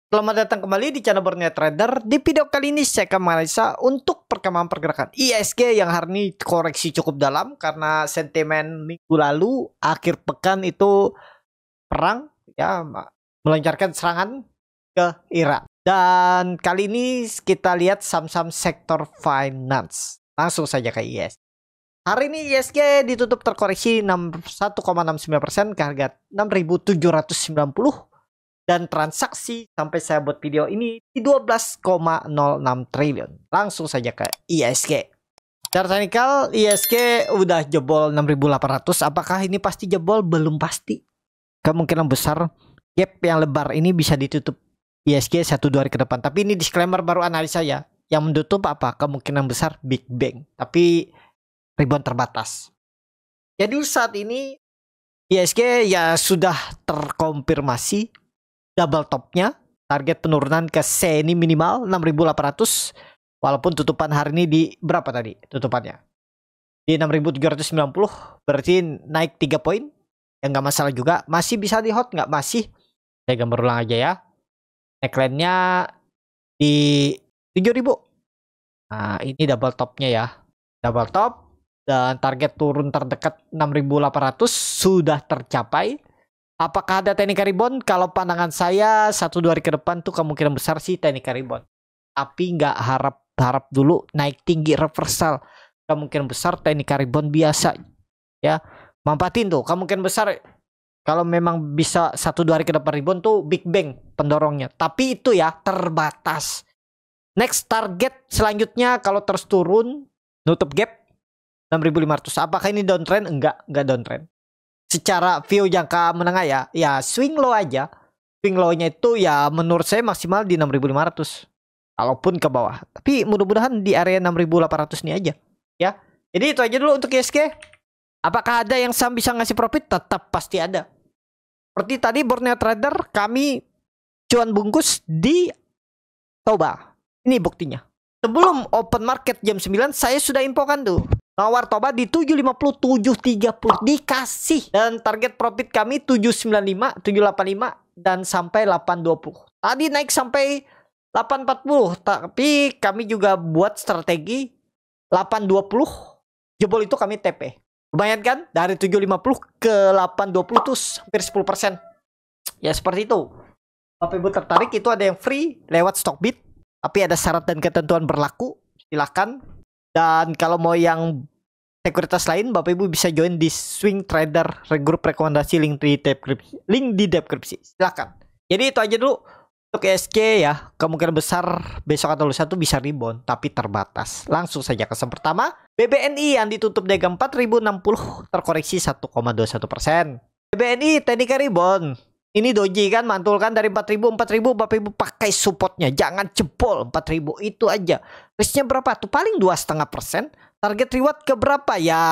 Selamat datang kembali di channel Borneo Trader. Di video kali ini saya akan menganalisa untuk perkembangan pergerakan ISG yang hari ini koreksi cukup dalam karena sentimen minggu lalu akhir pekan itu perang ya melancarkan serangan ke Irak. Dan kali ini kita lihat saham-saham sektor finance. Langsung saja ke ISG. Hari ini ISG ditutup terkoreksi 1,69% ke harga 6.790. Dan transaksi sampai saya buat video ini di 12,06 triliun. Langsung saja ke ISG. Secara teknikal ISG udah jebol 6.800. Apakah ini pasti jebol? Belum pasti. Kemungkinan besar gap yang lebar ini bisa ditutup ISG 1-2 hari ke depan. Tapi ini disclaimer baru analisa ya. Yang menutup apa? Kemungkinan besar Big Bang. Tapi rebound terbatas. Jadi saat ini ISG ya sudah terkonfirmasi double topnya, target penurunan ke C ini minimal 6.800, walaupun tutupan hari ini di berapa tadi tutupannya? Di 6.790, berarti naik 3 poin. Ya nggak masalah juga, masih bisa di hot nggak? Masih. Saya gambar ulang aja ya. Neckline-nya di 7.000. Nah ini double topnya ya, double top, dan target turun terdekat 6.800 sudah tercapai. Apakah ada technical rebound? Kalau pandangan saya 1-2 hari ke depan tuh kemungkinan besar sih technical rebound. Tapi nggak harap dulu naik tinggi reversal. Kemungkinan besar technical rebound biasa. Ya, manfaatin tuh. Kemungkinan besar kalau memang bisa 1-2 hari ke depan rebound tuh Big Bang pendorongnya. Tapi itu ya terbatas. Next target selanjutnya kalau terus turun nutup gap 6.500. Apakah ini downtrend? Enggak downtrend. Secara view jangka menengah ya swing low aja. Swing low-nya itu ya menurut saya maksimal di 6.500. Kalaupun ke bawah. Tapi mudah-mudahan di area 6.800 ini aja. Ya. Jadi itu aja dulu untuk ISG. Apakah ada yang saham bisa ngasih profit? Tetap pasti ada. Seperti tadi Borneo Trader kami cuan bungkus di Toba. Ini buktinya. Sebelum open market jam 9 saya sudah infokan tuh. Nawar Toba di 750, 730 dikasih. Dan target profit kami 795, 785 dan sampai 820. Tadi naik sampai 840, tapi kami juga buat strategi 820. Jebol itu kami TP. Lumayan kan? Dari 750 ke 820 tuh hampir 10%. Ya seperti itu. Bapak Ibu tertarik itu ada yang free lewat Stockbit. Tapi ada syarat dan ketentuan berlaku. Silahkan. Dan kalau mau yang sekuritas lain, Bapak Ibu bisa join di Swing Trader Group rekomendasi link di deskripsi. Silakan. Jadi itu aja dulu untuk ISG ya. Kemungkinan besar besok atau lusa itu bisa rebound, tapi terbatas. Langsung saja ke yang pertama. BBNI yang ditutup di 4.060 terkoreksi 1,21%. BBNI technical rebound. Ini doji kan, mantul kan dari 4.000 Bapak Ibu pakai supportnya. Jangan jebol 4.000 itu aja. Risknya berapa tuh? Paling 2,5%. Target reward ke berapa ya?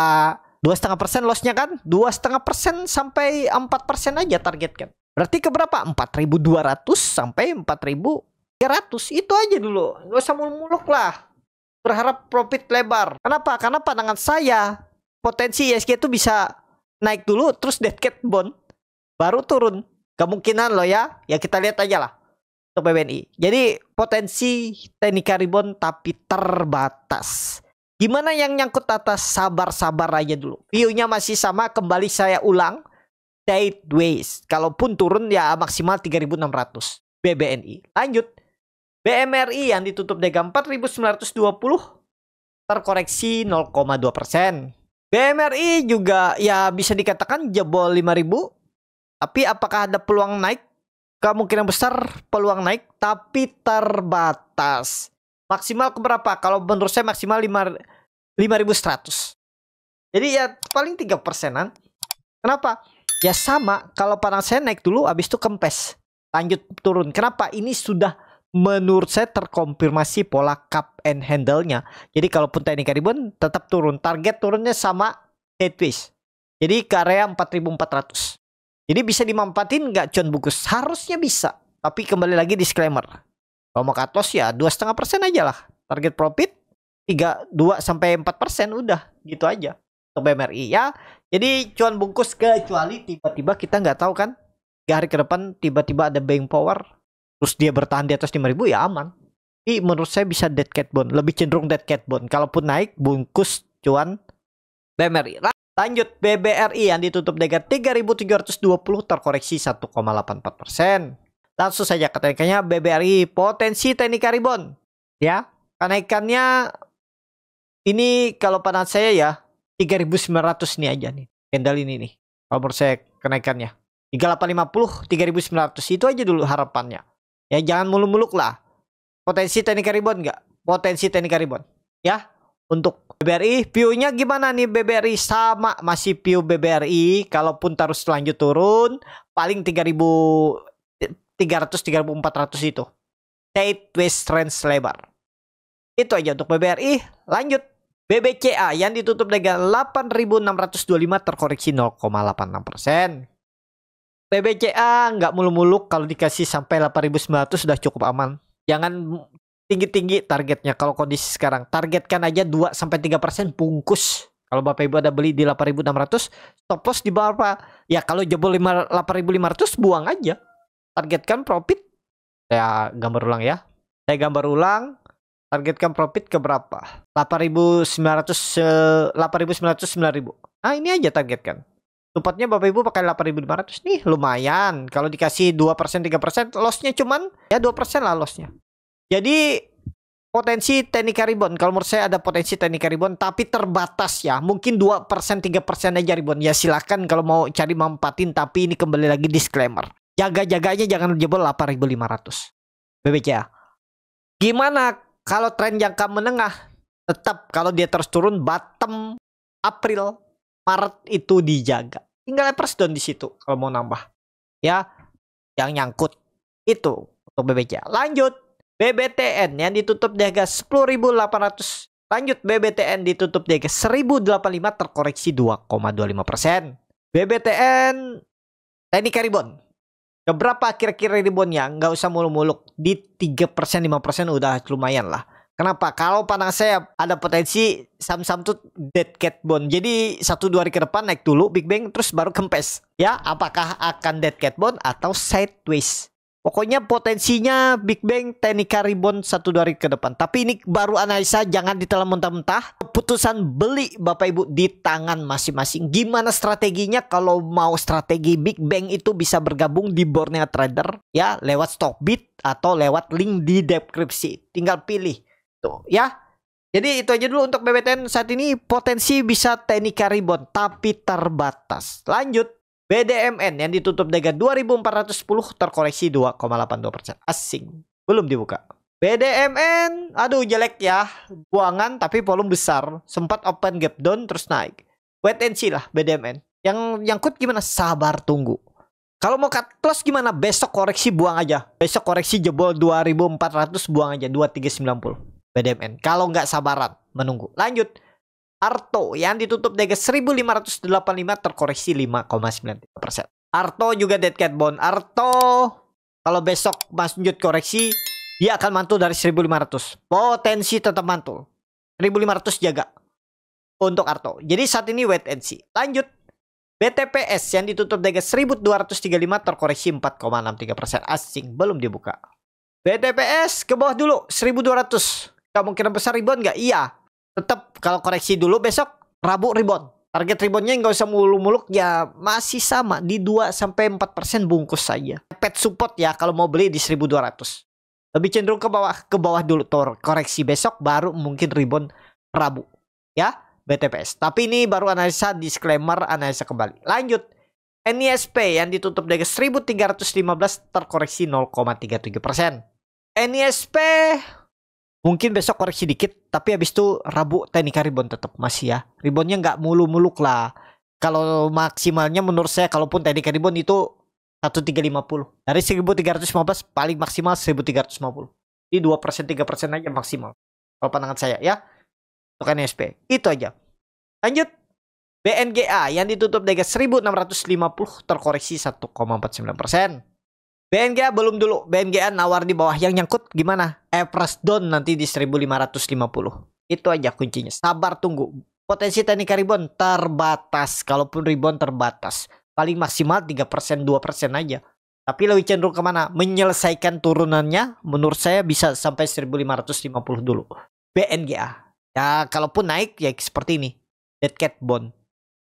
2,5% lossnya kan? 2,5% sampai 4% aja target kan. Berarti ke berapa? 4.200 sampai 4.300. Itu aja dulu. Gak usah muluk-muluk lah. Berharap profit lebar. Kenapa? Karena pandangan saya potensi ISG itu bisa naik dulu terus dead cat bond baru turun. Kemungkinan loh ya kita lihat aja lah untuk BBNI. Jadi potensi technical rebound tapi terbatas. Gimana yang nyangkut atas? Sabar-sabar aja dulu. View-nya masih sama, kembali saya ulang. Sideways. Kalaupun turun ya maksimal 3.600 BBNI. Lanjut. BMRI yang ditutup di 4.920 terkoreksi 0,2%. BMRI juga ya bisa dikatakan jebol 5.000. Tapi apakah ada peluang naik? Kemungkinan besar peluang naik, tapi terbatas. Maksimal ke berapa? Kalau menurut saya maksimal 5.100. Jadi ya paling 3%an. Kenapa? Ya sama, kalau panang saya naik dulu, habis itu kempes. Lanjut turun. Kenapa? Ini sudah menurut saya terkonfirmasi pola cup and handle-nya. Jadi kalaupun technical rebound tetap turun. Target turunnya sama sideways. Jadi ke area 4.400. Jadi bisa dimanfaatin nggak cuan bungkus? Harusnya bisa. Tapi kembali lagi disclaimer. Kalau mau cut loss ya 2,5% aja lah. Target profit 2-4% udah. Gitu aja. Untuk BMRI ya. Jadi cuan bungkus kecuali tiba-tiba kita nggak tahu kan. 3 hari ke depan tiba-tiba ada buying power. terus dia bertahan di atas 5.000 ya aman. Ini menurut saya bisa dead cat bond, lebih cenderung dead cat bond. Kalaupun naik bungkus cuan BMRI. Lanjut BBRI yang ditutup dengan 3.320 terkoreksi 1,84%. Langsung saja kenaikannya BBRI potensi teknik rebound. Ya, kenaikannya ini kalau pandangan saya ya 3.900 nih aja nih. Candle ini nih. Kalau menurut saya kenaikannya 3850, 3.900 itu aja dulu harapannya. Ya jangan muluk-muluk lah. Potensi teknik rebound nggak? Potensi teknik rebound. Ya, untuk BBRI, view-nya gimana nih BBRI? Sama, masih view BBRI. Kalaupun terus lanjut turun, paling 3.300, 3.400 itu. Sideways trend lebar. Itu aja untuk BBRI. Lanjut. BBCA yang ditutup dengan 8.625 terkoreksi 0,86%. BBCA nggak muluk-muluk, kalau dikasih sampai 8.900 sudah cukup aman. Jangan tinggi-tinggi targetnya. Kalau kondisi sekarang targetkan aja 2-3% bungkus. Kalau Bapak Ibu ada beli di 8.600, stop loss di bawah apa? Ya kalau jebol 8.500 buang aja. Targetkan profit. Saya gambar ulang ya. Saya gambar ulang. Targetkan profit ke berapa? 8.900, 9.000. Nah ini aja targetkan. Supportnya Bapak Ibu pakai 8.500 nih, lumayan. Kalau dikasih 2%, 3%, lossnya cuman ya 2% lah lossnya. Jadi potensi teknik rebound, kalau menurut saya ada potensi teknik rebound, tapi terbatas ya. Mungkin 2%, 3% aja rebound. Ya silakan kalau mau cari mampatin, tapi ini kembali lagi disclaimer. Jaga-jaganya jangan jebol 8.500. BBCA. Gimana kalau tren jangka menengah? Tetap kalau dia terus turun bottom April, Maret itu dijaga. Tinggal leverage down di situ kalau mau nambah. Ya, yang nyangkut itu untuk BBCA. Lanjut BBTN yang ditutup di harga 10.800. Lanjut BBTN ditutup di harga 1.085 terkoreksi 2,25%. BBTN teknik rebound. Keberapa kira-kira reboundnya? Nggak usah muluk-muluk. Di 3%, 5% udah lumayan lah. Kenapa? Kalau pandangan saya ada potensi saham-saham tuh dead cat bond. Jadi 1-2 hari ke depan naik dulu Big Bang terus baru kempes. Ya, apakah akan dead cat bond atau sideways? Pokoknya potensinya Big Bang teknik rebound 1-2 hari ke depan. Tapi ini baru analisa, jangan ditelan mentah-mentah. Keputusan beli Bapak Ibu di tangan masing-masing. Gimana strateginya? Kalau mau strategi Big Bang itu bisa bergabung di Borneo Trader ya, lewat Stockbit atau lewat link di deskripsi. Tinggal pilih. Tuh ya. Jadi itu aja dulu untuk BBTN saat ini. Potensi bisa teknik rebound tapi terbatas. Lanjut BDMN yang ditutup dengan 2.410 terkoreksi 2,82%. Asing. Belum dibuka. BDMN aduh jelek ya. Buangan tapi volume besar. Sempat open gap down terus naik. Wait and see lah BDMN. Yang nyangkut gimana? Sabar tunggu. Kalau mau cut loss gimana? Besok koreksi buang aja. Besok koreksi jebol 2.400 buang aja 2.390. BDMN. Kalau nggak sabaran menunggu. Lanjut. Arto yang ditutup dengan 1.585 terkoreksi 5,93%. Arto juga dead cat bond. Arto kalau besok lanjut koreksi dia akan mantul dari 1.500. Potensi tetap mantul. 1.500 jaga untuk Arto. Jadi saat ini wait and see. Lanjut. BTPS yang ditutup dengan 1.235 terkoreksi 4,63%. Asing belum dibuka. BTPS ke bawah dulu 1.200. Kemungkinan besar rebound nggak? Iya. Tetap kalau koreksi dulu besok Rabu rebound. Target reboundnya nggak usah muluk-muluk ya, masih sama di 2-4% bungkus saja. Pet support ya kalau mau beli di 1.200. Lebih cenderung ke bawah dulu tuh koreksi besok baru mungkin rebound Rabu. Ya, BTPS. Tapi ini baru analisa, disclaimer, analisa kembali. Lanjut. NISP yang ditutup dengan 1.315 terkoreksi 0,37%. NISP mungkin besok koreksi dikit, tapi habis itu Rabu teknik rebound tetap masih ya. Reboundnya nggak muluk-muluk lah. Kalau maksimalnya menurut saya, kalaupun teknik rebound itu 1.350. Dari 1.315 paling maksimal 1.350. Ini 2%, 3% aja maksimal. Kalau pandangan saya ya. Untuk NSP. Itu aja. Lanjut. BNGA yang ditutup dengan 1.650 terkoreksi 1,49%. BNGA belum dulu. BNGA nawar di bawah. Yang nyangkut gimana? Average down nanti di 1.550. Itu aja kuncinya. Sabar tunggu. Potensi teknik rebound terbatas. Kalaupun rebound terbatas. Paling maksimal 3%, 2% aja. Tapi lebih cenderung kemana? Menyelesaikan turunannya menurut saya bisa sampai 1550 dulu. BNGA. Ya kalaupun naik ya seperti ini. Dead cat bond.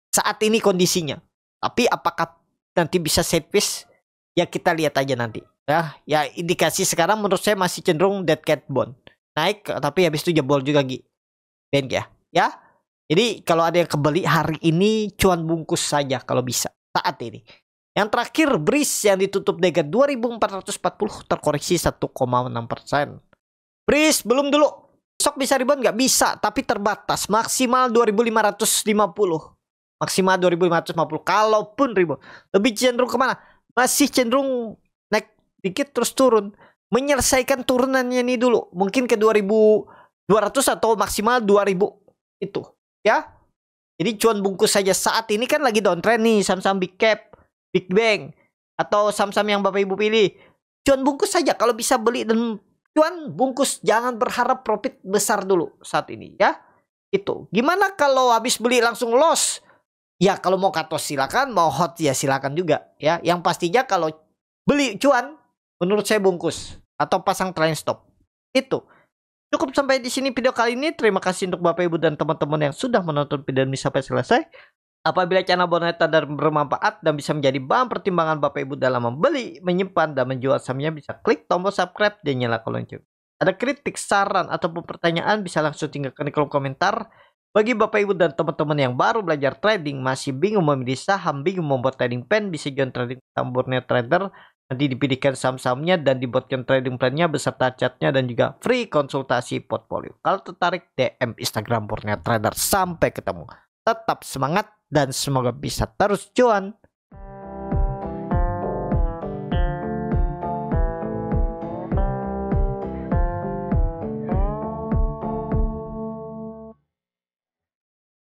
Saat ini kondisinya. Tapi apakah nanti bisa sideways? Ya kita lihat aja nanti. Ya indikasi sekarang menurut saya masih cenderung dead cat bond. Naik tapi habis itu jebol juga BNGA. Ya. Jadi kalau ada yang kebeli hari ini cuan bungkus saja kalau bisa. Saat ini. Yang terakhir BRIS yang ditutup negatif 2440 terkoreksi 1,6%. BRIS belum dulu. Besok bisa rebound nggak? Bisa, tapi terbatas. Maksimal 2550. Maksimal 2550. Kalaupun rebound. Lebih cenderung kemana? Masih cenderung naik dikit terus turun. Menyelesaikan turunannya nih dulu. Mungkin ke 2200 atau maksimal 2000. Itu. Ya. Jadi cuan bungkus saja. Saat ini kan lagi downtrend nih. Saham-saham big cap. Big Bang atau saham-saham yang Bapak Ibu pilih, cuan bungkus saja kalau bisa beli dan cuan bungkus, jangan berharap profit besar dulu saat ini ya. Itu gimana kalau habis beli langsung loss? Ya kalau mau cut loss silakan, mau hot ya silakan juga ya. Yang pastinya kalau beli cuan menurut saya bungkus atau pasang trailing stop. Itu cukup sampai di sini video kali ini. Terima kasih untuk Bapak Ibu dan teman-teman yang sudah menonton video ini sampai selesai. Apabila channel Boneta dan bermanfaat dan bisa menjadi bahan pertimbangan Bapak Ibu dalam membeli, menyimpan, dan menjual sahamnya, bisa klik tombol subscribe dan nyalakan lonceng. Ada kritik, saran, ataupun pertanyaan bisa langsung tinggalkan di kolom komentar. Bagi Bapak Ibu dan teman-teman yang baru belajar trading, masih bingung memilih saham, bingung membuat trading plan, bisa join trading saham Borneo Trader. Nanti dipilihkan saham-sahamnya dan dibuatkan trading plannya beserta chartnya dan juga free konsultasi portfolio. Kalau tertarik, DM Instagram Borneo Trader. Sampai ketemu. Tetap semangat dan semoga bisa terus cuan.